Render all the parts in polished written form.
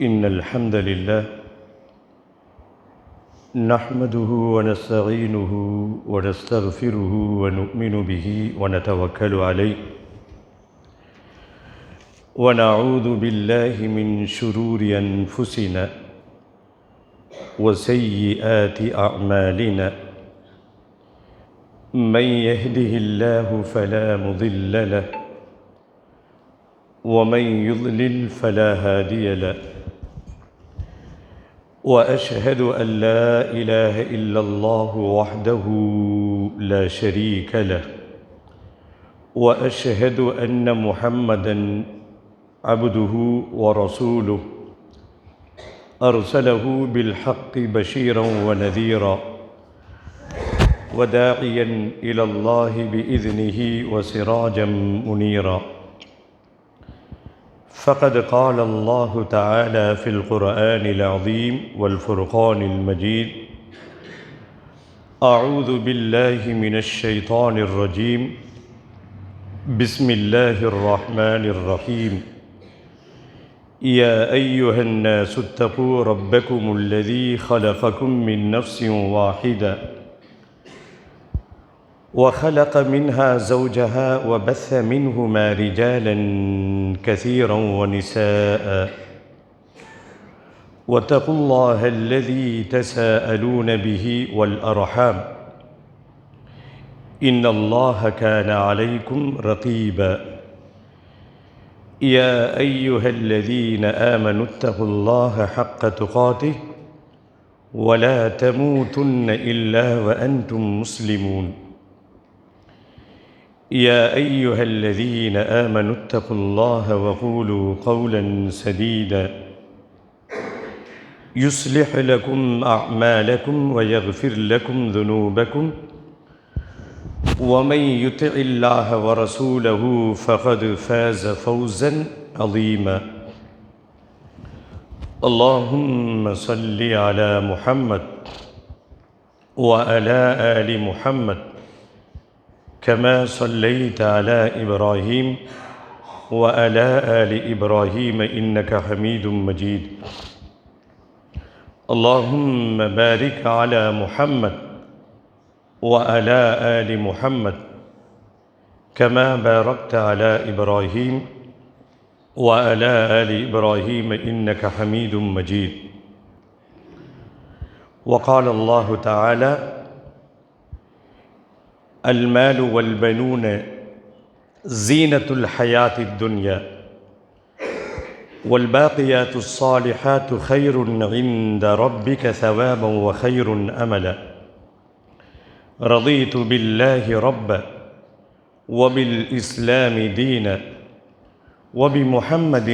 إن الحمد لله نحمده ونستعينه ونستغفره ونؤمن به ونتوكل عليه ونعوذ بالله من شرور أنفسنا وسيئات أعمالنا من يهده الله فلا مضل له ومن يضلل فلا هادي له وأشهد أن لا إله إلا الله وحده لا شريك له وأشهد أن محمدًا عبده ورسوله أرسله بالحق بشيرا ونذيرا وداعيا إلى الله بإذنه وسراجا منيرا فقد قال الله تعالى في القرآن العظيم والفرقان المجيد أعوذ بالله من الشيطان الرجيم بسم الله الرحمن الرحيم يا أيها الناس اتقوا ربكم الذي خلقكم من نفس واحدة وخلق منها زوجها وبث منهما رجالا كثيرا ونساء واتقوا الله الذي تساءلون به والأرحام إن الله كان عليكم رقيبا يا أيها الذين آمنوا اتقوا الله حق تقاته ولا تموتن إلا وأنتم مسلمون يا أيها الذين آمنوا اتقوا الله وقولوا قولا سديدا يصلح لكم أعمالكم ويغفر لكم ذنوبكم ومن يطع الله ورسوله فقد فاز فوزا عظيما اللهم صل على محمد وعلى آل محمد كما صليت على إبراهيم وعلى آل إبراهيم إنك حميد مجيد اللهم بارك على محمد وعلى آل محمد كما باركت على إبراهيم وعلى آل إبراهيم إنك حميد مجيد وقال الله تعالى المال والبنون زينة الحياة الدنيا والباقيات الصالحات خير عند ربك ثوابا وخير أملا رضيت بالله ربا وبالإسلام دينا وبمحمد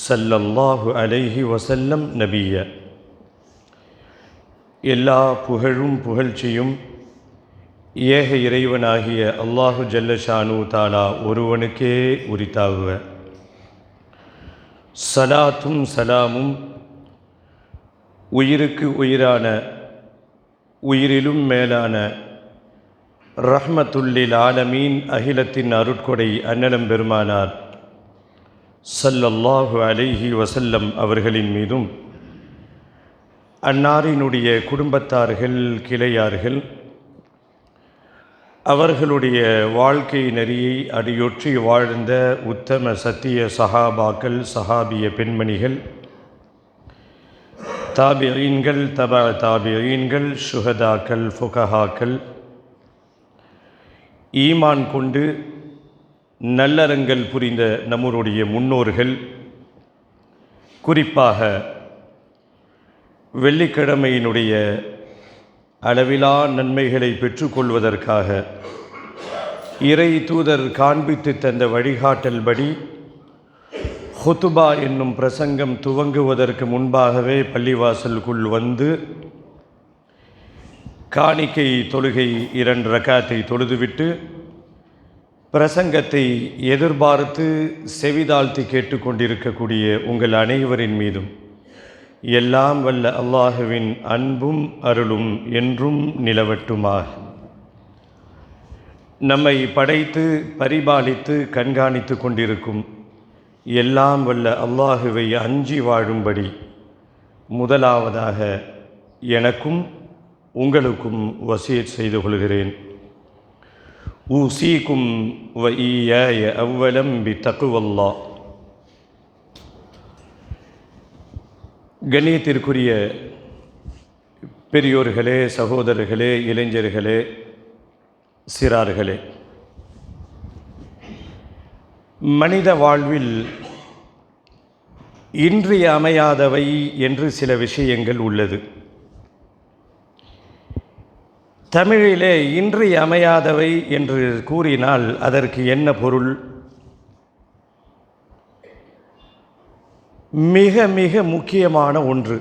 صلى الله عليه وسلم نبيا எல்லா புகழும் புகழ்ச்சியும் ஏக இறைவனாகிய அல்லாஹு ஜல்லஷானு தாலா ஒருவனுக்கே உரித்தாகுக. சலாத்தும் சலாமும் உயிருக்கு உயிரான உயிரிலும் மேலான ரஹ்மத்துல்லில் ஆலமீன் அகிலத்தின் அருட்கொடை அன்னலம் பெருமானார் ஸல்லல்லாஹு அலைஹி வஸல்லம் அவர்களின் மீதும் அன்னாரினுடைய குடும்பத்தார்கள் கிளையார்கள் அவர்களுடைய வாழ்க்கை நெறியை அடியொற்றி வாழ்ந்த உத்தம சத்திய சஹாபாக்கள் சஹாபிய பெண்மணிகள் தாபியீன்கள் தபா தாபியீன்கள் ஷுஹதாக்கள் ஃபுகஹாக்கள் ஈமான் கொண்டு நல்லறங்கள் புரிந்த நம்முடைய முன்னோர்கள் குறிப்பாக வெள்ளிக்கிழமையினுடைய அளவிலா நன்மைகளை பெற்றுக்கொள்வதற்காக இறை தூதர் காண்பித்து தந்த வழிகாட்டல்படி ஹுதுபா என்னும் பிரசங்கம் துவங்குவதற்கு முன்பாகவே பள்ளிவாசலுக்குள் வந்து காணிக்கை தொழுகை 2 ரக்காத்தை தொழுதுவிட்டு பிரசங்கத்தை எதிர்பார்த்து செவிதாழ்த்தி கேட்டுக்கொண்டிருக்கக்கூடிய உங்கள் அனைவரின் மீதும் எல்லாம் வல்ல அல்லாஹுவின் அன்பும் அருளும் என்றும் நிலவட்டுமாக. நம்மை படைத்து பரிபாலித்து கண்காணித்து கொண்டிருக்கும் எல்லாம் வல்ல அல்லாஹுவை அஞ்சி வாழும்படி முதலாவதாக எனக்கும் உங்களுக்கும் வசியத் செய்து கொள்கிறேன். ஊசீக்கும் வ ஈயாய அவ்வலம் பித்தக்வல்லாஹ். கண்ணியத்திற்குரிய பெரியோர்களே, சகோதரர்களே, இளைஞர்களே, சிறார்களே, மனித வாழ்வில் இன்றியமையாதவை என்று சில விஷயங்கள் உள்ளது. தமிழிலே இன்றியமையாதவை என்று கூறினால் அதற்கு என்ன பொருள்? மிக மிக முக்கியமான ஒன்று,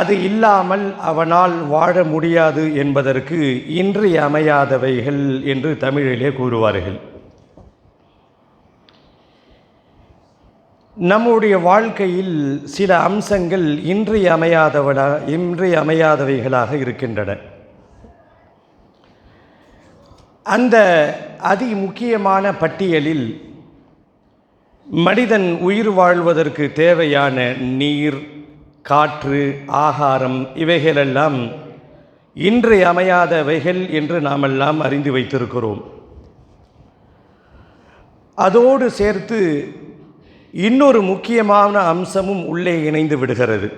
அது இல்லாமல் அவனால் வாழ முடியாது என்பதற்கு இன்றியமையாதவைகள் என்று தமிழிலே கூறுவார்கள். நம்முடைய வாழ்க்கையில் சில அம்சங்கள் இன்றியமையாதவைகளாக இருக்கின்றன. அந்த அதி முக்கியமான பட்டியலில் மனிதன் உயிர் வாழ்வதற்கு தேவையான நீர், காற்று, ஆகாரம் இவைகளெல்லாம் இன்றியமையாதவைகள் என்று நாமெல்லாம் அறிந்து வைத்திருக்கிறோம். அதோடு சேர்த்து இன்னொரு முக்கியமான அம்சமும் உள்ளே இணைந்து விடுகிறது.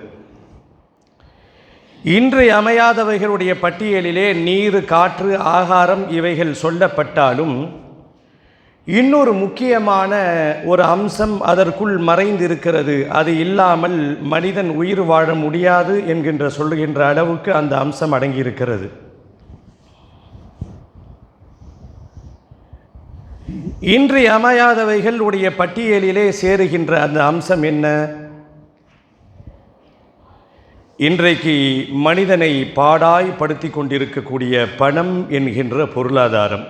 இன்றியமையாதவைகளுடைய பட்டியலிலே நீர், காற்று, ஆகாரம் இவைகள் சொல்லப்பட்டாலும் இன்னொரு முக்கியமான ஒரு அம்சம் அதற்குள் மறைந்திருக்கிறது. அது இல்லாமல் மனிதன் உயிர் வாழ முடியாது என்கின்ற சொல்லுகின்ற அளவுக்கு அந்த அம்சம் அடங்கியிருக்கிறது. இன்றியமையாதவைகள் உடைய பட்டியலிலே சேருகின்ற அந்த அம்சம் என்ன? இன்றைக்கு மனிதனை பாடாய்படுத்தி கொண்டிருக்கக்கூடிய பணம் என்கின்ற பொருளாதாரம்.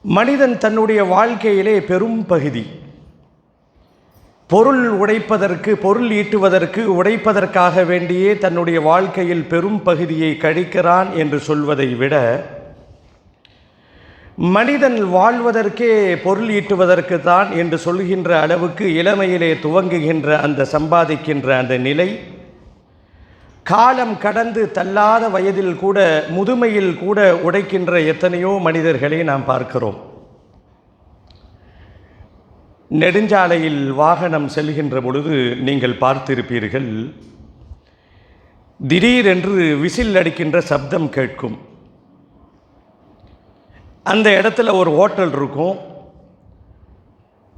மனிதன் தன்னுடைய வாழ்க்கையிலே பெரும் பகுதி பொருள் ஈட்டுவதற்கு உழைப்பதற்காக வேண்டியே தன்னுடைய வாழ்க்கையில் பெரும் பகுதியை கழிக்கிறான் என்று சொல்வதை விட, மனிதன் வாழ்வதற்கே பொருள் ஈட்டுவதற்கு தான் என்று சொல்கின்ற அளவுக்கு இளமையிலே துவங்குகின்ற அந்த சம்பாதிக்கின்ற அந்த நிலை காலம் கடந்து தள்ளாத வயதில் கூட, முதுமையில் கூட உடைக்கின்ற எத்தனையோ மனிதர்களை நாம் பார்க்கிறோம். நெடுஞ்சாலையில் வாகனம் செல்கின்ற பொழுது நீங்கள் பார்த்திருப்பீர்கள், திடீரென்று விசில் அடிக்கின்ற சப்தம் கேட்கும். அந்த இடத்துல ஒரு ஹோட்டல் இருக்கும்.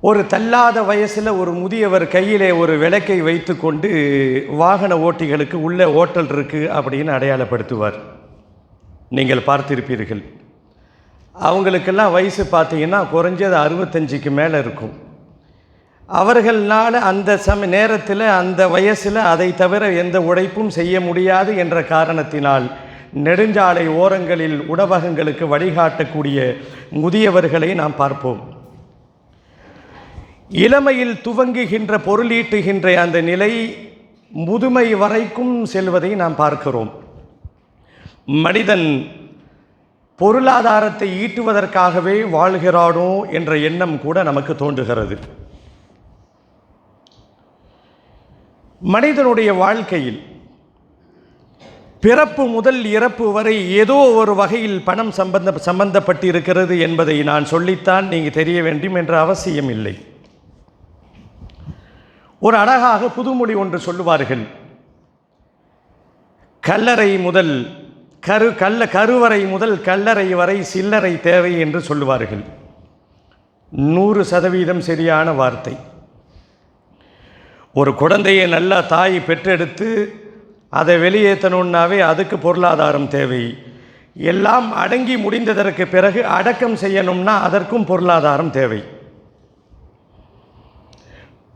ஒரு தள்ளாத வயசில் ஒரு முதியவர் கையிலே ஒரு விளக்கை வைத்து கொண்டு வாகன ஓட்டிகளுக்கு உள்ளே ஹோட்டல் இருக்குது அப்படின்னு அடையாளப்படுத்துவார். நீங்கள் பார்த்திருப்பீர்கள். அவங்களுக்கெல்லாம் வயசு பார்த்தீங்கன்னா குறைஞ்சது 65க்கு மேலே இருக்கும். அவர்களால் அந்த நேரத்தில் அந்த வயசில் அதை தவிர எந்த உழைப்பும் செய்ய முடியாது என்ற காரணத்தினால் நெடுஞ்சாலை ஓரங்களில் உணவகங்களுக்கு வழிகாட்டக்கூடிய முதியவர்களை நாம் பார்ப்போம். இளமையில் துவங்குகின்ற பொருளீட்டுகின்ற அந்த நிலை முதுமை வரைக்கும் செல்வதை நாம் பார்க்கிறோம். மனிதன் பொருளாதாரத்தை ஈட்டுவதற்காகவே வாழ்கிறானோ என்ற எண்ணம் கூட நமக்கு தோன்றுகிறது. மனிதனுடைய வாழ்க்கையில் பிறப்பு முதல் இறப்பு வரை ஏதோ ஒரு வகையில் பணம் சம்பந்தப்பட்டிருக்கிறது என்பதை நான் சொல்லித்தான் நீங்கள் தெரிய வேண்டும் என்ற அவசியம் இல்லை. ஒரு அழகாக புதுமொழி ஒன்று சொல்லுவார்கள். கருவறை முதல் கல்லறை வரை சில்லறை தேவை என்று சொல்லுவார்கள். 100% சரியான வார்த்தை. ஒரு குழந்தையை நல்லா தாய் பெற்றெடுத்து அதை வெளியேற்றணுன்னாவே அதுக்கு பொருளாதாரம் தேவை. எல்லாம் அடங்கி முடிந்ததற்கு பிறகு அடக்கம் செய்யணும்னா அதற்கும் பொருளாதாரம் தேவை.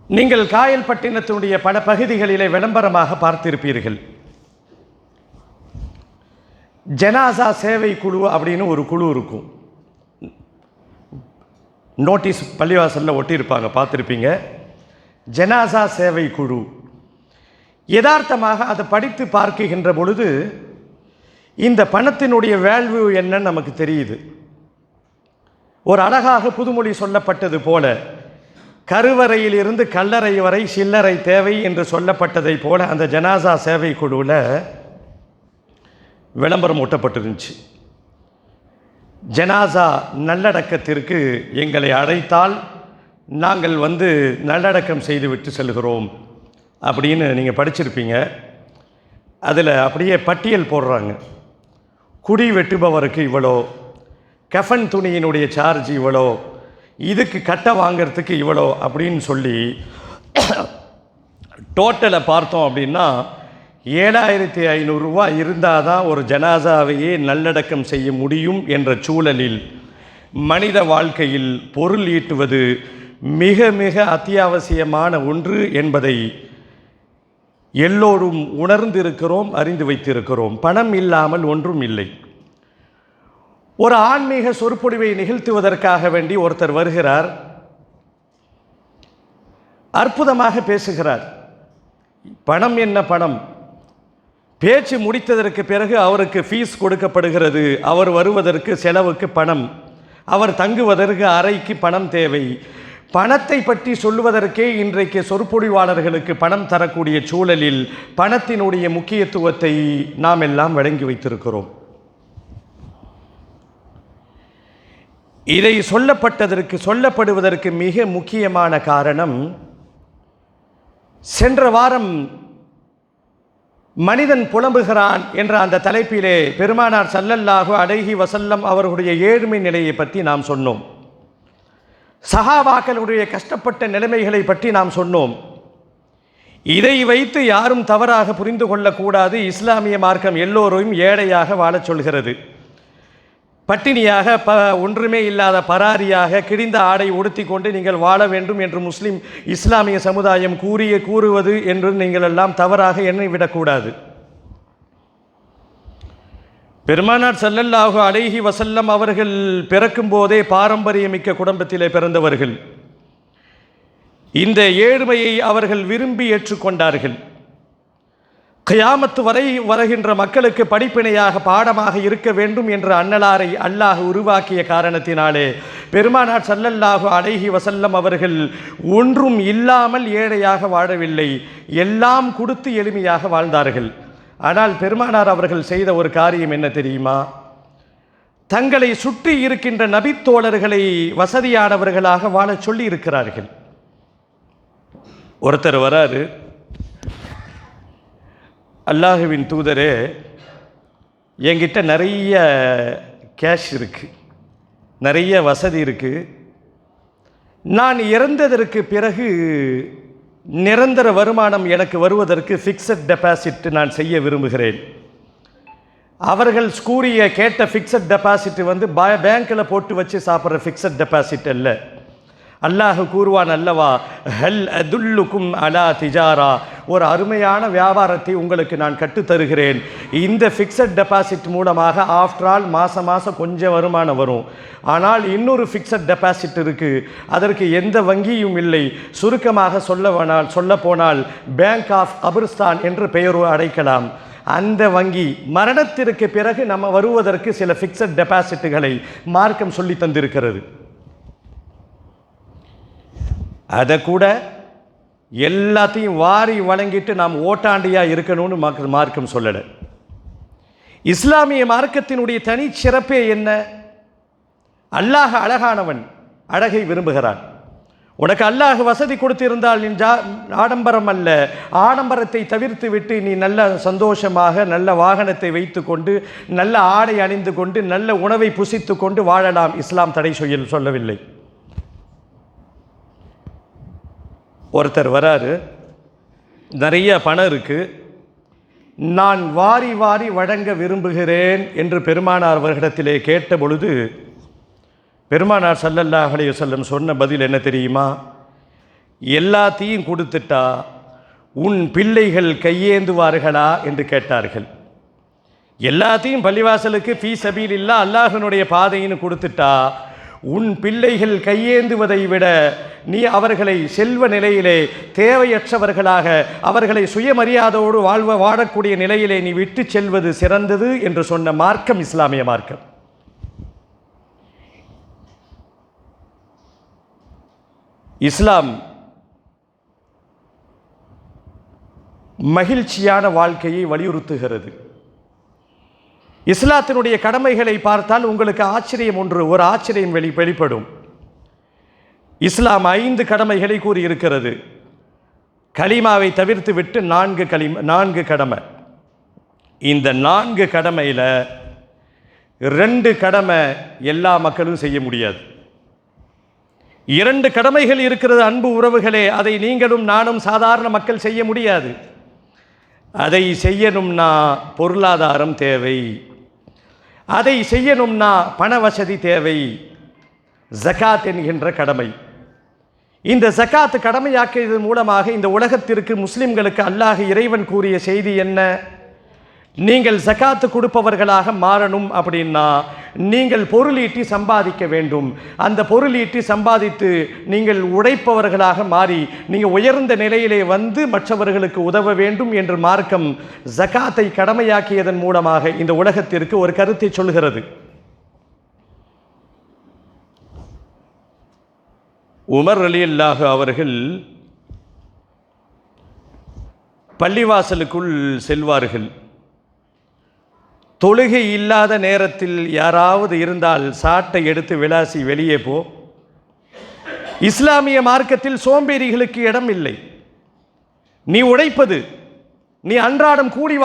நீங்கள் காயல்பட்டினத்தினுடைய பல பகுதிகளிலே விளம்பரமாக பார்த்திருப்பீர்கள். ஜனாசா சேவை குழு அப்படின்னு ஒரு குழு இருக்கும். நோட்டீஸ் பள்ளிவாசலில் ஒட்டியிருப்பாங்க, பார்த்துருப்பீங்க. ஜனாசா சேவை குழு. யதார்த்தமாக அதை படித்து பார்க்கின்ற பொழுது இந்த பணத்தினுடைய வேல்யூ என்னன்னு நமக்கு தெரியுது. ஒரு அழகாக புதுமொழி சொல்லப்பட்டது போல, கருவறையில் இருந்து கல்லறை வரை சில்லறை தேவை என்று சொல்லப்பட்டதை போல அந்த ஜனாசா சேவை குழுவில் விளம்பரம் ஒட்டப்பட்டிருந்துச்சு. ஜனாசா நல்லடக்கத்திற்கு எங்களை அழைத்தால் நாங்கள் நல்லடக்கம் செய்துவிட்டு செல்கிறோம் அப்படின்னு நீங்கள் படிச்சிருப்பீங்க. அதில் அப்படியே பட்டியல் போடுறாங்க. குடி வெட்டுபவருக்கு இவ்வளோ, கஃபன் துணியினுடைய சார்ஜ் இவ்வளோ, இதுக்கு கட்டை வாங்கிறதுக்கு இவ்வளோ அப்படின்னு சொல்லி டோட்டலை பார்த்தோம் அப்படின்னா 7500 ரூபா இருந்தால் தான் ஒரு ஜனாசாவையே நல்லடக்கம் செய்ய முடியும் என்ற சூழலில் மனித வாழ்க்கையில் பொருள் ஈட்டுவது மிக மிக அத்தியாவசியமான ஒன்று என்பதை எல்லோரும் உணர்ந்திருக்கிறோம், அறிந்து வைத்திருக்கிறோம். பணம் இல்லாமல் ஒன்றும் இல்லை. ஒரு ஆன்மீக சொற்பொழிவை நிகழ்த்துவதற்காக வேண்டி ஒருத்தர் வருகிறார், அற்புதமாக பேசுகிறார். பணம் என்ன பணம்? பேச்சு முடித்ததற்கு பிறகு அவருக்கு ஃபீஸ் கொடுக்கப்படுகிறது. அவர் வருவதற்கு செலவுக்கு பணம், அவர் தங்குவதற்கு அறைக்கு பணம் தேவை. பணத்தை பற்றி சொல்லுவதற்கே இன்றைக்கு சொற்பொழிவாளர்களுக்கு பணம் தரக்கூடிய சூழலில் பணத்தினுடைய முக்கியத்துவத்தை நாம் எல்லாம் வழங்கி வைத்திருக்கிறோம். இதை சொல்லப்படுவதற்கு மிக முக்கியமான காரணம், சென்ற வாரம் மனிதன் புலம்புகிறான் என்ற அந்த தலைப்பிலே பெருமானார் ஸல்லல்லாஹு அலைஹி வஸல்லம் அவர்களுடைய ஏழ்மை நிலையை பற்றி நாம் சொன்னோம். சஹாபாக்களுடைய கஷ்டப்பட்ட நிலைமைகளை பற்றி நாம் சொன்னோம். இதை வைத்து யாரும் தவறாக புரிந்து கொள்ளக்கூடாது. இஸ்லாமிய மார்க்கம் எல்லோரையும் ஏழையாக வாழச் சொல்கிறது. பட்டினியாக ஒன்றுமே இல்லாத பராரியாக கிழிந்த ஆடை உடுத்தி கொண்டு நீங்கள் வாழ வேண்டும் என்று இஸ்லாமிய சமுதாயம் கூறுவது என்று நீங்கள் எல்லாம் தவறாக எண்ணிவிடக்கூடாது. பெருமானார் ஸல்லல்லாஹு அலைஹி வஸல்லம் அவர்கள் பிறக்கும் போதே பாரம்பரியமிக்க குடும்பத்திலே பிறந்தவர்கள். இந்த ஏழ்மையை அவர்கள் விரும்பி ஏற்றுக்கொண்டார்கள். கியாமத்து வரை வருகின்ற மக்களுக்கு படிப்பினையாக பாடமாக இருக்க வேண்டும் என்ற அன்னலாரை அல்லாஹ் உருவாக்கிய காரணத்தினாலே பெருமானார் ஸல்லல்லாஹு அலைஹி வஸல்லம் அவர்கள் ஒன்றும் இல்லாமல் ஏழையாக வாழவில்லை, எல்லாம் கொடுத்து எளிமையாக வாழ்ந்தார்கள். ஆனால் பெருமானார் அவர்கள் செய்த ஒரு காரியம் என்ன தெரியுமா? தங்களை சுற்றி இருக்கின்ற நபித்தோழர்களை வசதியானவர்களாக வாழச் சொல்லி இருக்கிறார்கள். ஒருத்தர் வராரு, அல்லாஹுவின் தூதரே, என்கிட்ட நிறைய கேஷ் இருக்குது, நிறைய வசதி இருக்குது, நான் இறந்ததற்கு பிறகு நிரந்தர வருமானம் எனக்கு வருவதற்கு ஃபிக்ஸட் டெபாசிட் நான் செய்ய விரும்புகிறேன். அவர்கள் கேட்ட ஃபிக்ஸட் டெபாசிட் பேங்க்கில் போட்டு வச்சு சாப்பிட்ற ஃபிக்ஸட் டெபாசிட் அல்ல. அல்லாஹ் கூறுவான் அல்லவா, ஹல் அதுல்லுக்கும் அலா திஜாரா, ஒரு அருமையான வியாபாரத்தை உங்களுக்கு நான் கற்றுத்தருகிறேன். இந்த ஃபிக்ஸட் டெபாசிட் மூலமாக ஆஃப்டர் ஆல் மாதம் கொஞ்சம் வருமானம் வரும். ஆனால் இன்னொரு ஃபிக்ஸட் டெபாசிட் இருக்குது, அதற்கு எந்த வங்கியும் இல்லை. சுருக்கமாக சொல்ல போனால் பேங்க் ஆஃப் கபிரிஸ்தான் என்று பெயர் அடைக்கலாம். அந்த வங்கி மரணத்திற்கு பிறகு நம்ம வருவதற்கு சில ஃபிக்ஸட் டெபாசிட்டுகளை மார்க்கம் சொல்லி தந்திருக்கிறது. அதை கூட எல்லாத்தையும் வாரி வழங்கிட்டு நாம் ஓட்டாண்டியாக இருக்கணும்னு மார்க்கம் சொல்லலை. இஸ்லாமிய மார்க்கத்தினுடைய தனி சிறப்பே என்ன? அல்லாஹ் அழகானவன், அழகை விரும்புகிறான். உனக்கு அல்லாஹ் வசதி கொடுத்திருந்தால் நீ ஆடம்பரம் அல்ல, ஆடம்பரத்தை தவிர்த்து விட்டு நீ நல்ல சந்தோஷமாக நல்ல வாகனத்தை வைத்து கொண்டு நல்ல ஆடை அணிந்து கொண்டு நல்ல உணவை புசித்து கொண்டு வாழலாம். இஸ்லாம் தடை சொல்லவில்லை. ஒருத்தர் வராரு, நிறைய பணம் இருக்குது, நான் வாரி வாரி வழங்க விரும்புகிறேன் என்று பெருமானார் அவர்களிடத்திலே கேட்ட பொழுது பெருமானார் ஸல்லல்லாஹு அலைஹி வஸல்லம் சொன்ன பதில் என்ன தெரியுமா? எல்லாத்தையும் கொடுத்துட்டா உன் பிள்ளைகள் கையேந்துவார்களா என்று கேட்டார்கள். எல்லாத்தையும் பள்ளிவாசலுக்கு ஃபீ சபீலில்லாஹ் அல்லாஹ்வினுடைய பாதைன்னு கொடுத்துட்டா உன் பிள்ளைகள் கையேந்துவதை விட நீ அவர்களை செல்வ நிலையிலே தேவையற்றவர்களாக அவர்களை சுயமரியாதையோடு வாழக்கூடிய நிலையிலே நீ விட்டு செல்வது சிறந்தது என்று சொன்ன மார்க்கம் இஸ்லாமிய மார்க்கம். இஸ்லாம் மகிழ்ச்சியான வாழ்க்கையை வலியுறுத்துகிறது. இஸ்லாத்தினுடைய கடமைகளை பார்த்தால் உங்களுக்கு ஒரு ஆச்சரியம் வெளிப்படும். இஸ்லாம் 5 கடமைகளை கூறியிருக்கிறது. கலிமாவை தவிர்த்து விட்டு 4 கடமை. இந்த 4 கடமையில் 2 கடமை எல்லா மக்களும் செய்ய முடியாது. 2 கடமைகள் இருக்கிறது அன்பு உறவுகளே. அதை நீங்களும் நானும் சாதாரண மக்கள் செய்ய முடியாது. அதை செய்யணும்னா பொருளாதாரம் தேவை, அதை செய்யணும்னா பண வசதி தேவை. ஜகாத் என்கின்ற கடமை. இந்த ஜகாத் கடமையாக்கியது மூலமாக இந்த உலகத்திற்கு முஸ்லிம்களுக்கு அல்லாஹ் இறைவன் கூறிய செய்தி என்ன? நீங்கள் ஜகாத்து கொடுப்பவர்களாக மாறணும் அப்படின்னா நீங்கள் பொருளீட்டி சம்பாதிக்க வேண்டும். அந்த பொருளீட்டி சம்பாதித்து நீங்கள் உழைப்பவர்களாக மாறி நீங்கள் உயர்ந்த நிலையிலே வந்து மற்றவர்களுக்கு உதவ வேண்டும் என்று மார்க்கம் ஜகாத்தை கடமையாக்கியதன் மூலமாக இந்த உலகத்திற்கு ஒரு கருத்தை சொல்கிறது. உமர் ரலியல்லாஹு அவர்கள் பள்ளிவாசலுக்குள் செல்வார்கள். தொழுகை இல்லாத நேரத்தில் யாராவது இருந்தால் சாட்டை எடுத்து விளாசி வெளியே போ. இஸ்லாமிய மார்க்கத்தில் சோம்பேறிகளுக்கு இடம் இல்லை. நீ உழைப்பது, நீ அன்றாடம் கூடி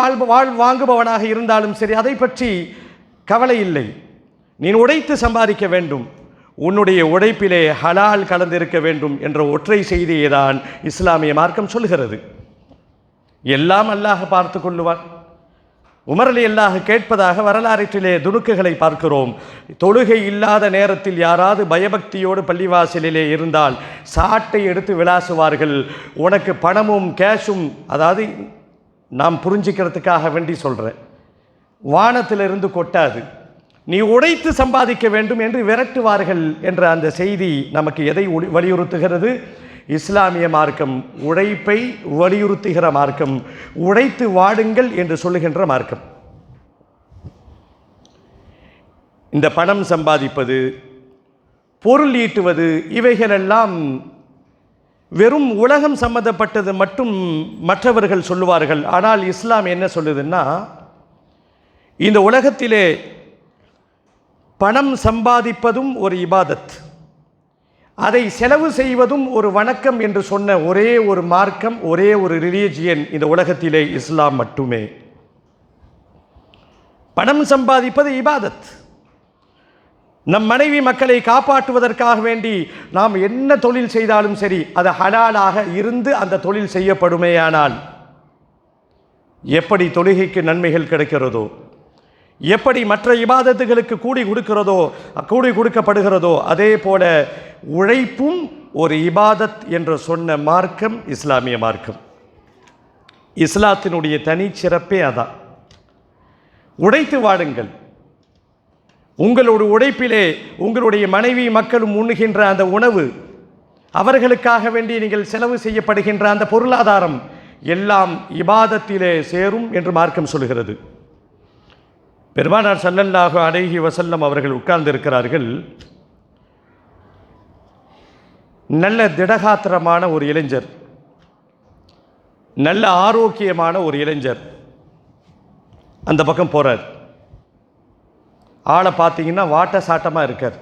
வாங்குபவனாக இருந்தாலும் சரி, அதை பற்றி கவலை இல்லை. நீ உழைத்து சம்பாதிக்க வேண்டும், உன்னுடைய உழைப்பிலே ஹலால் கலந்திருக்க வேண்டும் என்ற ஒற்றை செய்தியை தான் இஸ்லாமிய மார்க்கம் சொல்கிறது. எல்லாம் அல்லாஹ் பார்த்து கொள்ளுவான். உமர் ரலியல்லாஹு கேட்பதாக வரலாற்றிலே துணுக்குகளை பார்க்கிறோம். தொழுகை இல்லாத நேரத்தில் யாராவது பயபக்தியோடு பள்ளிவாசலிலே இருந்தால் சாட்டை எடுத்து விளாசுவார்கள். உனக்கு பணமும் கேஷும், அதாவது நாம் புரிஞ்சிக்கிறதுக்காக வேண்டி சொல்கிறேன், வானத்திலிருந்து கொட்டாது, நீ உழைத்து சம்பாதிக்க வேண்டும் என்று விரட்டுவார்கள் என்ற அந்த செய்தி நமக்கு எதை வலியுறுத்துகிறது? இஸ்லாமிய மார்க்கம் உழைப்பை வலியுறுத்துகிற மார்க்கம், உழைத்து வாடுங்கள் என்று சொல்லுகின்ற மார்க்கம். இந்த பணம் சம்பாதிப்பது, பொருள் ஈட்டுவது, இவைகளெல்லாம் வெறும் உலகம் சம்பந்தப்பட்டது மட்டும் மற்றவர்கள் சொல்லுவார்கள். ஆனால் இஸ்லாம் என்ன சொல்லுதுன்னா, இந்த உலகத்திலே பணம் சம்பாதிப்பதும் ஒரு இபாதத், அதை செலவு செய்வதும் ஒரு வணக்கம் என்று சொன்ன ஒரே ஒரு மார்க்கம், ஒரே ஒரு ரிலீஜியன் இந்த உலகத்திலே இஸ்லாம் மட்டுமே. பணம் சம்பாதிப்பது இபாதத். நம் மனைவி மக்களை காப்பாற்றுவதற்காக வேண்டி நாம் என்ன தொழில் செய்தாலும் சரி, அது ஹலாலாக இருந்து அந்த தொழில் செய்யப்படுமேயானால் எப்படி தொழுகைக்கு நன்மைகள் கிடைக்கிறதோ, எப்படி மற்ற இபாதத்துகளுக்கு கூடி கொடுக்கப்படுகிறதோ, அதே போல உழைப்பும் ஒரு இபாதத் என்று சொன்ன மார்க்கம் இஸ்லாமிய மார்க்கம். இஸ்லாத்தினுடைய தனிச்சிறப்பே அதான். உழைத்து வாடுங்கள். உங்களோட உழைப்பிலே உங்களுடைய மனைவி மக்களும் உண்ணுகின்ற அந்த உணவு, அவர்களுக்காக வேண்டி நீங்கள் செலவு செய்யப்படுகின்ற அந்த பொருளாதாரம் எல்லாம் இபாதத்திலே சேரும் என்று மார்க்கம் சொல்கிறது. பெருமானார் ஸல்லல்லாஹு அலைஹி வஸல்லம் அவர்கள் உட்கார்ந்திருக்கிறார்கள். நல்ல திடகாத்திரமான ஒரு இளைஞர், நல்ல ஆரோக்கியமான ஒரு இளைஞர் அந்த பக்கம் போகிறார். ஆளை பார்த்தீங்கன்னா வாட்ட சாட்டமாக இருக்கார்.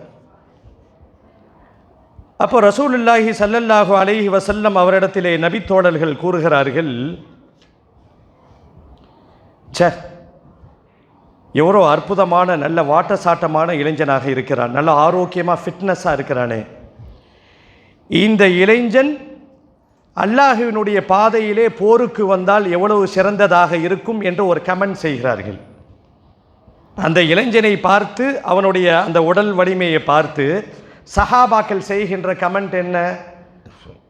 அப்போ ரசூலுல்லாஹி ஸல்லல்லாஹு அலைஹி வஸல்லம் அவரிடத்திலே நபித்தோழர்கள் கூறுகிறார்கள், எவ்வளோ அற்புதமான நல்ல வாட்ட சாட்டமான இளைஞனாக இருக்கிறான், நல்ல ஆரோக்கியமாக ஃபிட்னஸாக இருக்கிறானே, இந்த இளைஞன் அல்லாஹ்வினுடைய பாதையிலே போருக்கு வந்தால் எவ்வளவு சிறந்ததாக இருக்கும் என்று ஒரு கமெண்ட் செய்கிறார்கள். அந்த இளைஞனை பார்த்து, அவனுடைய அந்த உடல் வலிமையை பார்த்து சஹாபாக்கள் செய்கின்ற கமெண்ட் என்ன?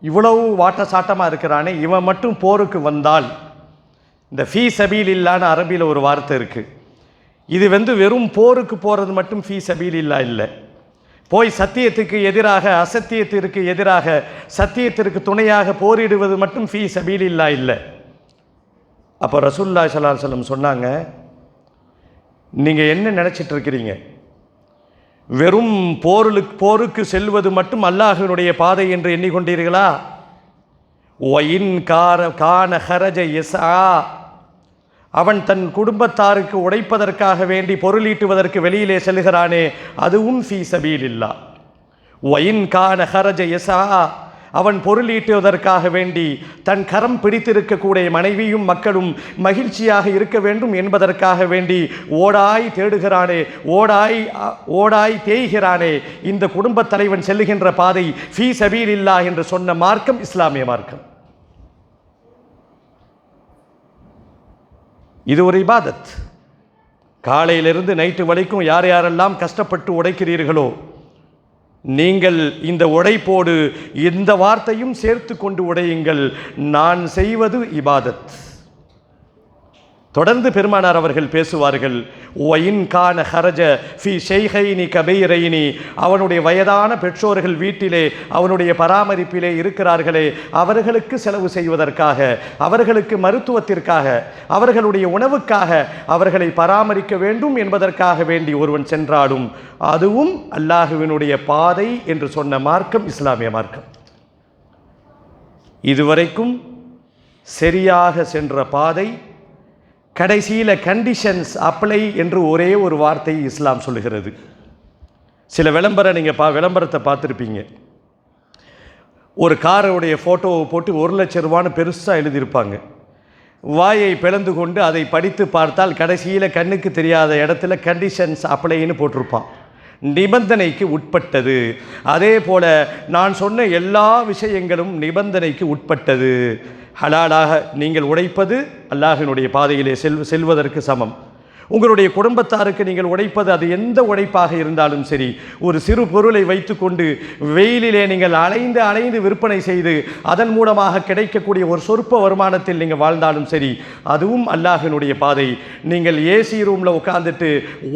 இவ்வளவு வாட்ட சாட்டமாக இருக்கிறானே, இவன் மட்டும் போருக்கு வந்தால், இந்த ஃபீ சபீலில்லான்னு அரபியில் ஒரு வார்த்தை இருக்குது. இது வெறும் போருக்கு போகிறது மட்டும் ஃபீ சபீலில்லா இல்லை. போய் சத்தியத்துக்கு எதிராக, அசத்தியத்திற்கு எதிராக, சத்தியத்திற்கு துணையாக போரிடுவது மட்டும் ஃபீ சபீலில்லா இல்லை. அப்போ ரசூலுல்லாஹி ஸல்லல்லாஹு அலைஹி வஸல்லம் சொன்னாங்க, நீங்கள் என்ன நினச்சிட்டு இருக்கிறீங்க? வெறும் போருக்கு செல்வது மட்டும் அல்லாஹ்வினுடைய பாதை என்று எண்ணிக்கொண்டீர்களா? ஒயின் கான ஹரஜ யஸ்ஆ, அவன் தன் குடும்பத்தாருக்கு உடைப்பதற்காக வேண்டி பொருளீட்டுவதற்கு வெளியிலே செல்கிறானே, அதுவும் ஃபீ சபீலில்லாஹ். ஒயின் கான ஹரஜ யஸ்ஆ, அவன் பொருளீட்டுவதற்காக வேண்டி தன் கரம் பிடித்திருக்கக்கூடிய மனைவியும் மக்களும் மகிழ்ச்சியாக இருக்க வேண்டும் என்பதற்காக வேண்டி ஓடாய் தேடுகிறானே, ஓடாய் தேய்கிறானே, இந்த குடும்பத் தலைவன் செல்லுகின்ற பாதை ஃபீ சபீலில்லாஹ் என்று சொன்ன மார்க்கம் இஸ்லாமிய மார்க்கம். இது ஒரு இபாதத். காலையிலிருந்து நைட்டு வரைக்கும் யார் யாரெல்லாம் கஷ்டப்பட்டு உடைக்கிறீர்களோ, நீங்கள் இந்த உடைப்போடு இந்த வார்த்தையும் சேர்த்து கொண்டு உடையுங்கள், நான் செய்வது இபாதத். தொடர்ந்து பெருமானார் அவர்கள் பேசுவார்கள், ஒயின் கான ஹரஜ ஃபி ஷைஹைனி கபீரைனி, அவனுடைய வயதான பெற்றோர்கள் வீட்டிலே அவனுடைய பராமரிப்பிலே இருக்கிறார்களே, அவர்களுக்கு செலவு செய்வதற்காக, அவர்களுக்கு மருத்துவத்திற்காக, அவர்களுடைய உணவுக்காக அவர்களை பராமரிக்க வேண்டும் என்பதற்காக வேண்டி ஒருவன் சென்றாலும் அதுவும் அல்லாஹுவினுடைய பாதை என்று சொன்ன மார்க்கம் இஸ்லாமிய மார்க்கம். இதுவரைக்கும் சரியாக சென்ற பாதை, கடைசியில் கண்டிஷன்ஸ் அப்ளை என்று ஒரே ஒரு வார்த்தை இஸ்லாம் சொல்லுகிறது. சில விளம்பரத்தை பார்த்துருப்பீங்க. ஒரு காரோடைய ஃபோட்டோவை போட்டு 1 லட்சம் ரூபான்னு பெருசாக எழுதியிருப்பாங்க. வாயை பிளந்து கொண்டு அதை படித்து பார்த்தால் கடைசியில் கண்ணுக்கு தெரியாத இடத்துல கண்டிஷன்ஸ் அப்ளைன்னு போட்டிருப்பான். நிபந்தனைக்கு உட்பட்டது. அதே போல நான் சொன்ன எல்லா விஷயங்களும் நிபந்தனைக்கு உட்பட்டது. ஹலாலாக நீங்கள் உடைப்பது அல்லாஹ்வினுடைய பாதையிலே செல்வதற்கு சமம். உங்களுடைய குடும்பத்தாருக்கு நீங்கள் உடைப்பது அது எந்த உடைப்பாக இருந்தாலும் சரி, ஒரு சிறு பொருளை வைத்துக்கொண்டு வெயிலிலே நீங்கள் அலைந்து விற்பனை செய்து அதன் மூலமாக கிடைக்கக்கூடிய ஒரு சொற்ப வருமானத்தில் நீங்கள் வாழ்ந்தாலும் சரி, அதுவும் அல்லாஹ்வினுடைய பாதை. நீங்கள் ஏசி ரூமில் உட்காந்துட்டு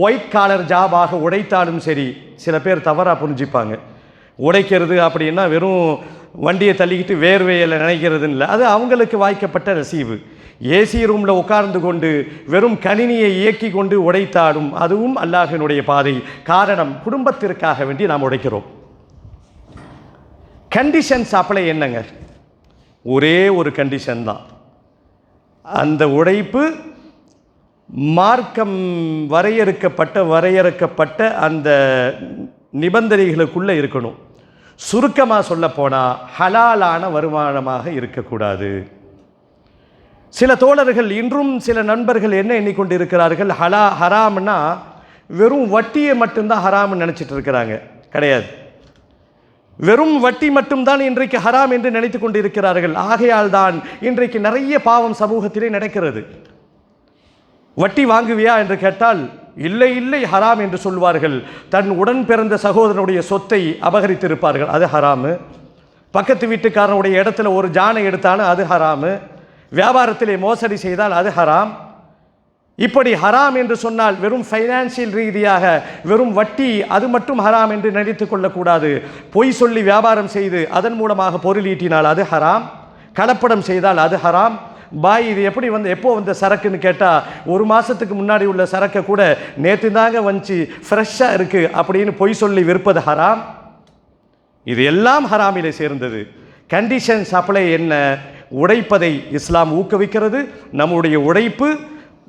ஒயிட் காலர் ஜாபாக உடைத்தாலும் சரி, சில பேர் தவறாக புரிஞ்சுப்பாங்க. உடைக்கிறது அப்படின்னா வெறும் வண்டியை தள்ளிக்கிட்டு வேர்வையில் நினைக்கிறதுன்னு இல்லை, அது அவங்களுக்கு வாய்க்கப்பட்ட ரசீவு. ஏசி ரூமில் உட்கார்ந்து கொண்டு வெறும் கணினியை இயக்கி கொண்டு உடைத்தாலும் அதுவும் அல்லாஹ்வினுடைய பாதை. காரணம், குடும்பத்திற்காக வேண்டி நாம் உடைக்கிறோம். கண்டிஷன்ஸ் அப்ளை என்னங்க? ஒரே ஒரு கண்டிஷன் தான். அந்த உடைப்பு மார்க்கம் வரையறுக்கப்பட்ட அந்த நிபந்தனைகளுக்குள்ளே இருக்கணும். சுருக்கமாக சொல்லப்போனால் ஹலாலான வருமானமாக இருக்கக்கூடாது. சில தோழர்கள், இன்றும் சில நண்பர்கள் என்ன எண்ணிக்கொண்டிருக்கிறார்கள், ஹராம்னா வெறும் வட்டியை மட்டும்தான் ஹராம்னு நினச்சிட்டு இருக்கிறாங்க. கிடையாது. வெறும் வட்டி மட்டும்தான் இன்றைக்கு ஹராம் என்று நினைத்து கொண்டிருக்கிறார்கள். ஆகையால் தான் இன்றைக்கு நிறைய பாவம் சமூகத்திலே நடக்கிறது. வட்டி வாங்குவியா என்று கேட்டால் இல்லை இல்லை ஹராம் என்று சொல்வார்கள். தன் உடன் பிறந்த சகோதரனுடைய சொத்தை அபகரித்திருப்பார்கள், அது ஹராமு. பக்கத்து வீட்டுக்காரனுடைய இடத்துல ஒரு ஜானை எடுத்தாலும் அது ஹராமு. வியாபாரத்திலே மோசடி செய்தால் அது ஹராம். இப்படி ஹராம் என்று சொன்னால் வெறும் ஃபைனான்சியல் ரீதியாக வெறும் வட்டி அது மட்டும் ஹராம் என்று நினைத்து கொள்ளக்கூடாது. பொய் சொல்லி வியாபாரம் செய்து அதன் மூலமாக பொருள் ஈட்டினால் அது ஹராம். கலப்படம் செய்தால் அது ஹராம். பாய் இது எப்போ வந்த சரக்குன்னு கேட்டால் 1 மாதத்துக்கு முன்னாடி உள்ள சரக்கை கூட நேற்று தாங்க வந்துச்சு, ஃப்ரெஷ்ஷாக இருக்குது அப்படின்னு பொய் சொல்லி விற்பது ஹராம். இது எல்லாம் ஹராமிலே சேர்ந்தது. கண்டிஷன்ஸ் அப்ளை என்ன? உடைப்பதை இஸ்லாம் ஊக்குவிக்கிறது. நம்முடைய உடைப்பு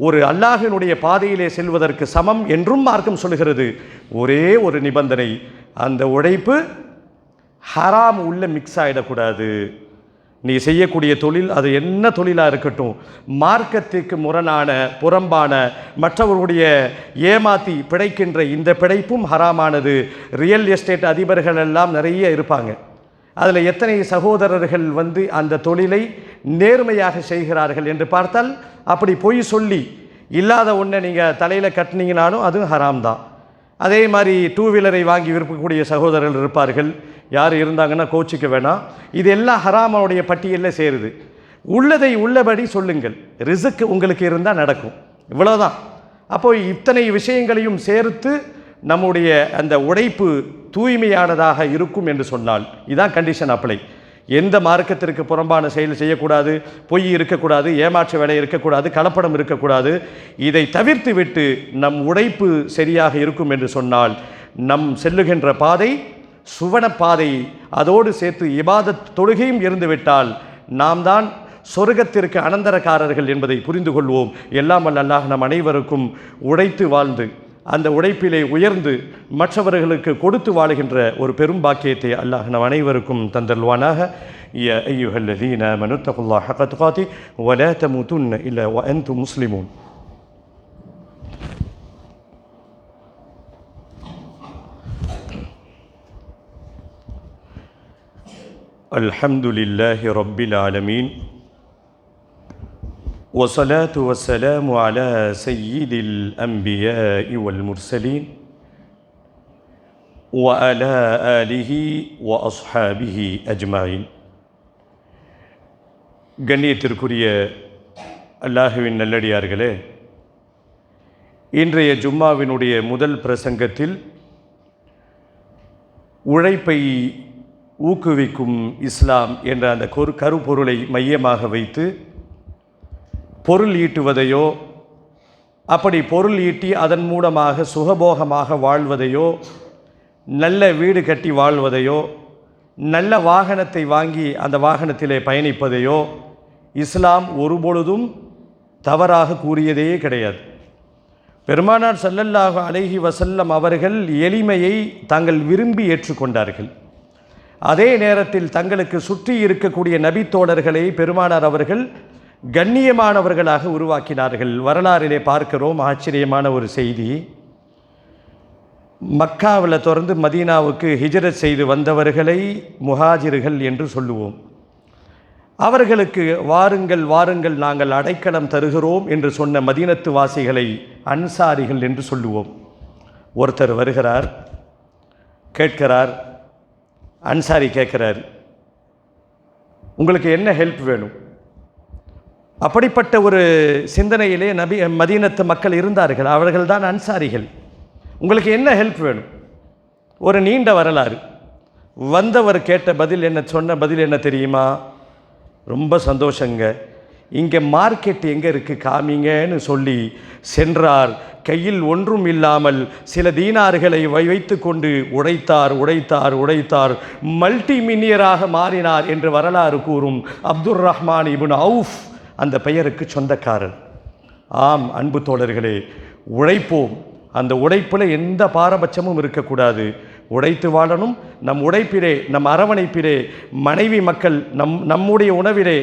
ஒரு அல்லாஹ்வினுடைய பாதையிலே செல்வதற்கு சமம் என்றும் மார்க்கம் சொல்கிறது. ஒரே ஒரு நிபந்தனை, அந்த உடைப்பு ஹராம் உள்ள மிக்ஸ் ஆகிடக்கூடாது. நீ செய்யக்கூடிய தொழில் அது என்ன தொழிலாக இருக்கட்டும், மார்க்கத்திற்கு புறம்பான மற்றவர்களுடைய ஏமாற்றி பிழைக்கின்ற இந்த பிழைப்பும் ஹராமானது. ரியல் எஸ்டேட் அதிபர்கள் எல்லாம் நிறைய இருப்பாங்க. அதில் எத்தனை சகோதரர்கள் அந்த தொழிலை நேர்மையாக செய்கிறார்கள் என்று பார்த்தால், அப்படி பொய் சொல்லி இல்லாத ஒன்றை நீங்கள் தலையில் கட்டினீங்கனாலும் அதுவும் ஹராம் தான். அதே மாதிரி 2 வீலரை வாங்கி விற்கக்கூடிய சகோதரர்கள் இருப்பார்கள். யார் இருந்தாங்கன்னா கோச்சிக்க வேணாம். இது எல்லாம் ஹராமாவுடைய பட்டியலில் சேருது. உள்ளதை உள்ளபடி சொல்லுங்கள். ரிஸ்க் உங்களுக்கு இருந்தால் நடக்கும், இவ்வளோதான். அப்போ இத்தனை விஷயங்களையும் சேர்த்து நம்முடைய அந்த உடைப்பு தூய்மையானதாக இருக்கும் என்று சொன்னால் இதான் கண்டிஷன் அப்ளை. எந்த மார்க்கத்திற்கு புறம்பான செயல் செய்யக்கூடாது, பொய் இருக்கக்கூடாது, ஏமாற்று வேலை இருக்கக்கூடாது, கலப்படம் இருக்கக்கூடாது. இதை தவிர்த்து விட்டு நம் உடைப்பு சரியாக இருக்கும் என்று சொன்னால் நம் செல்லுகின்ற பாதை சுவன பாதை, அதோடு சேர்த்து இபாதத் தொழுகையும் இருந்துவிட்டால் நாம் தான் சொர்க்கத்திற்கு அனந்தரக்காரர்கள் என்பதை புரிந்து கொள்வோம். எல்லாம் வல்ல அல்லாஹ் நம் அனைவருக்கும் உழைத்து வாழ்ந்து அந்த உழைப்பிலே உயர்ந்து மற்றவர்களுக்கு கொடுத்து வாழுகின்ற ஒரு பெரும் பாக்கியத்தை அல்லாஹ் நம் அனைவருக்கும் தந்தல்வானாக. யா அய்யுஹல்லதீன ஆமனு தகுல்லாஹ ஹக்க துகாதி வலா தமூதுன்ன இல்லா வஅன்தும் முஸ்லிமூன். அல்ஹம்துலில்லாஹி ரப்பில் ஆலமீன் والصلاة والسلام على سيد الأنبياء والمرسلين وعلى آله وأصحابه أجمعين. கண்ணியத்திற்குரிய அல்லாஹுவின் நல்லடியார்களே, இன்றைய ஜும்மாவினுடைய முதல் பிரசங்கத்தில் உழைப்பை ஊக்குவிக்கும் இஸ்லாம் என்ற அந்த கருப்பொருளை மையமாக வைத்து பொருள் ஈட்டுவதையோ, அப்படி பொருள் ஈட்டி அதன் மூலமாக சுகபோகமாக வாழ்வதையோ, நல்ல வீடு கட்டி வாழ்வதையோ, நல்ல வாகனத்தை வாங்கி அந்த வாகனத்திலே பயணிப்பதையோ இஸ்லாம் ஒருபொழுதும் தவறாக கூறியதே கிடையாது. பெருமானார் ஸல்லல்லாஹு அலைஹி வஸல்லம் அவர்கள் எளிமையை தாங்கள் விரும்பி ஏற்றுக்கொண்டார்கள். அதே நேரத்தில் தங்களுக்கு சுற்றி இருக்கக்கூடிய நபித்தோழர்களை பெருமானார் அவர்கள் கண்ணியமானவர்களாக உருவாக்கினார்கள். வரலாறிலே பார்க்கிறோம் ஆச்சரியமான ஒரு செய்தி. மக்காவில் தொடர்ந்து மதீனாவுக்கு ஹிஜ்ரத் செய்து வந்தவர்களை முஹாஜிர்கள் என்று சொல்லுவோம். அவர்களுக்கு வாருங்கள் வாருங்கள் நாங்கள் அடைக்கலம் தருகிறோம் என்று சொன்ன மதீனத்து வாசிகளை அன்சாரிகள் என்று சொல்லுவோம். ஒருத்தர் வருகிறார், கேட்கிறார், அன்சாரி கேட்கிறார், உங்களுக்கு என்ன ஹெல்ப் வேணும்? அப்படிப்பட்ட ஒரு சிந்தனையிலே மதீனத்து மக்கள் இருந்தார்கள். அவர்கள்தான் அன்சாரிகள். உங்களுக்கு என்ன ஹெல்ப் வேணும்? ஒரு நீண்ட வரலாறு. வந்தவர் கேட்ட பதில் என்ன, சொன்ன பதில் என்ன தெரியுமா? ரொம்ப சந்தோஷங்க, இங்கே மார்க்கெட் எங்கே இருக்குது காமிங்கன்னு சொல்லி சென்றார். கையில் ஒன்றும் இல்லாமல் சில தீனார்களை வைத்து கொண்டு உழைத்தார் உழைத்தார் உழைத்தார், மல்டி மில்லியராக மாறினார் என்று வரலாறு கூறும் அப்துர் ரஹ்மான் இப்னு அவுஃப் அந்த பெயருக்கு சொந்தக்காரர். ஆம் அன்பு தோழர்களே, உழைப்போம். அந்த உழைப்பில் எந்த பாரபட்சமும் இருக்கக்கூடாது. உழைத்து வாழணும். நம் உழைப்பிலே, நம் அரவணைப்பிலே மனைவி மக்கள் நம்முடைய உணவிலே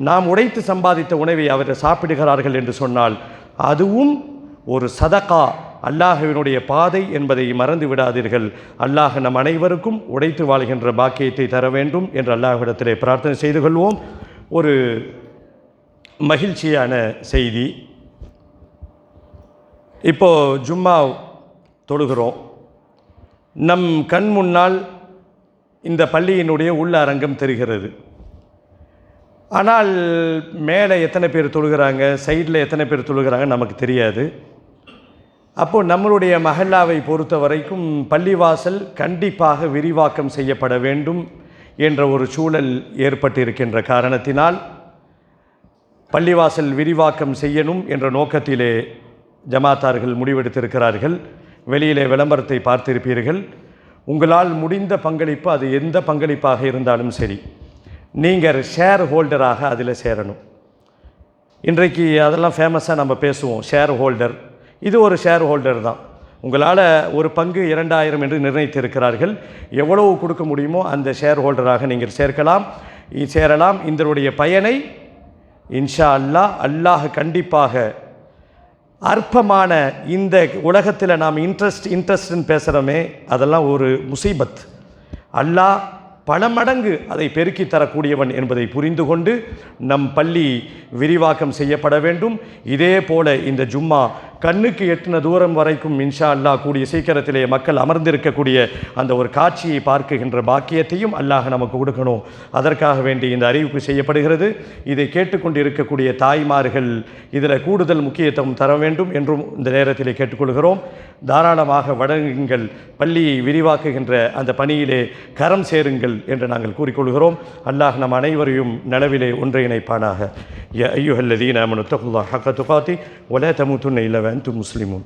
நாம் உழைத்து சம்பாதித்த உணவை அவர்கள் சாப்பிடுகிறார்கள் என்று சொன்னால் அதுவும் ஒரு சதகா, அல்லாஹ்வினுடைய பாதை என்பதை மறந்து விடாதீர்கள். அல்லாஹ் நம் அனைவருக்கும் உழைத்து வாழ்கின்ற பாக்கியத்தை தர வேண்டும் என்று அல்லாஹ்விடத்திலே பிரார்த்தனை செய்து கொள்வோம். ஒரு மகிழ்ச்சியான செய்தி. இப்போது ஜும்மா தொழுகிறோம். நம் கண் முன்னால் இந்த பள்ளியினுடைய உள்ள அரங்கம் தெரிகிறது. ஆனால் மேலே எத்தனை பேர் தொழுகிறாங்க, சைடில் எத்தனை பேர் தொழுகிறாங்க நமக்கு தெரியாது. அப்போது நம்மளுடைய மஹல்லாவை பொறுத்த வரைக்கும் பள்ளிவாசல் கண்டிப்பாக விரிவாக்கம் செய்யப்பட வேண்டும் என்ற ஒரு சூழல் ஏற்பட்டிருக்கின்ற காரணத்தினால் பள்ளிவாசல் விரிவாக்கம் செய்யணும் என்ற நோக்கத்திலே ஜமாத்தார்கள் முடிவெடுத்திருக்கிறார்கள். வெளியிலே விளம்பரத்தை பார்த்திருப்பீர்கள். உங்களால் முடிந்த பங்களிப்பு, அது எந்த பங்களிப்பாக இருந்தாலும் சரி, நீங்கள் ஷேர் ஹோல்டராக அதில் சேரணும். இன்றைக்கு அதெல்லாம் ஃபேமஸாக நம்ம பேசுவோம், ஷேர் ஹோல்டர். இது ஒரு ஷேர் ஹோல்டர் தான். உங்களால் ஒரு பங்கு 2000 என்று நிர்ணயித்திருக்கிறார்கள். எவ்வளவு கொடுக்க முடியுமோ அந்த ஷேர் ஹோல்டராக நீங்கள் சேரலாம். இதனுடைய பயனை இன்ஷா அல்லாஹ் அல்லாஹ் கண்டிப்பாக அற்பமான இந்த உலகத்தில் நாம் இன்ட்ரெஸ்ட்னு பேசுகிறோமே, அதெல்லாம் ஒரு முசீபத். அல்லாஹ் பல மடங்கு அதை பெருக்கி தரக்கூடியவன் என்பதை புரிந்து கொண்டு நம் பள்ளி விரிவாக்கம் செய்யப்பட வேண்டும். இதே போல இந்த ஜும்மா கண்ணுக்கு எட்டின தூரம் வரைக்கும் இன்ஷா அல்லாஹ் கூடிய சீக்கிரத்திலே மக்கள் அமர்ந்திருக்கக்கூடிய அந்த ஒரு காட்சியை பார்க்குகின்ற பாக்கியத்தையும் அல்லாஹ் நமக்கு கொடுக்கணும். அதற்காக வேண்டி இந்த அறிவிப்பு செய்யப்படுகிறது. இதை கேட்டுக்கொண்டு இருக்கக்கூடிய தாய்மார்கள் இதில் கூடுதல் முக்கியத்துவம் தர வேண்டும் என்றும் இந்த நேரத்திலே கேட்டுக்கொள்கிறோம். தாராளமாக வழங்குங்கள், பள்ளியை விரிவாக்குகின்ற அந்த பணியிலே கரம் சேருங்கள் என்று நாங்கள் கூறிக்கொள்கிறோம். அல்லாஹ் நம் அனைவரையும் நலவிலே ஒன்றிணைப்பானாக. யா அய்யுஹல்லதீன ஆமனு தகுல்லாஹ ஹக்க துகாதி வலா தமூதுன்ன இல்லா வஅன்தும் முஸ்லிமூன்.